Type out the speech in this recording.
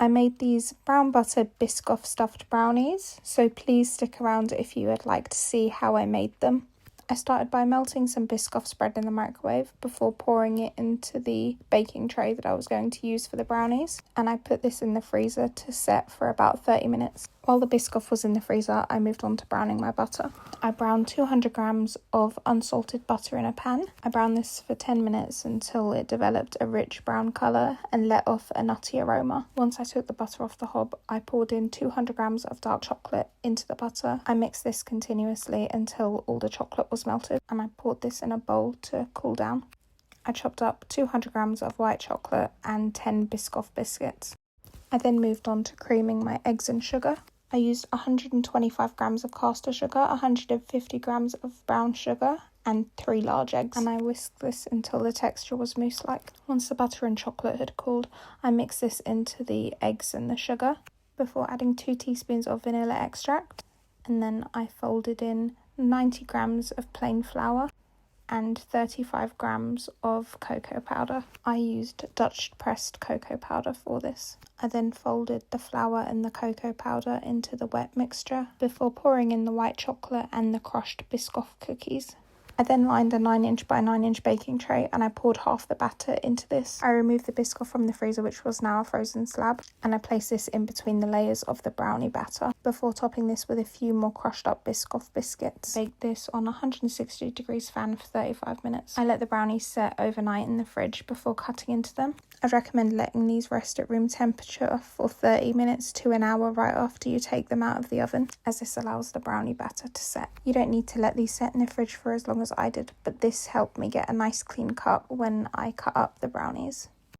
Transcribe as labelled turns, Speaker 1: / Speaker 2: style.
Speaker 1: I made these brown butter Biscoff stuffed brownies, so please stick around if you would like to see how I made them. I started by melting some Biscoff spread in the microwave before pouring it into the baking tray that I was going to use for the brownies, and I put this in the freezer to set for about 30 minutes. While the Biscoff was in the freezer, I moved on to browning my butter. I browned 200 grams of unsalted butter in a pan. I browned this for 10 minutes until it developed a rich brown colour and let off a nutty aroma. Once I took the butter off the hob, I poured in 200 grams of dark chocolate into the butter. I mixed this continuously until all the chocolate was melted, and I poured this in a bowl to cool down. I chopped up 200 grams of white chocolate and 10 Biscoff biscuits. I then moved on to creaming my eggs and sugar. I used 125 grams of caster sugar, 150 grams of brown sugar, and 3 large eggs, and I whisked this until the texture was mousse-like. Once the butter and chocolate had cooled, I mixed this into the eggs and the sugar before adding 2 teaspoons of vanilla extract, and then I folded in 90 grams of plain flour and 35 grams of cocoa powder. I used Dutch pressed cocoa powder for this. I then folded the flour and the cocoa powder into the wet mixture before pouring in the white chocolate and the crushed Biscoff cookies. I then lined a 9-inch by 9-inch baking tray and I poured half the batter into this. I removed the Biscoff from the freezer, which was now a frozen slab, and I placed this in between the layers of the brownie batter before topping this with a few more crushed up Biscoff biscuits. Baked this on 160 degrees fan for 35 minutes. I let the brownies set overnight in the fridge before cutting into them. I'd recommend letting these rest at room temperature for 30 minutes to an hour right after you take them out of the oven, as this allows the brownie batter to set. You don't need to let these set in the fridge for as long as I did, but this helped me get a nice clean cut when I cut up the brownies.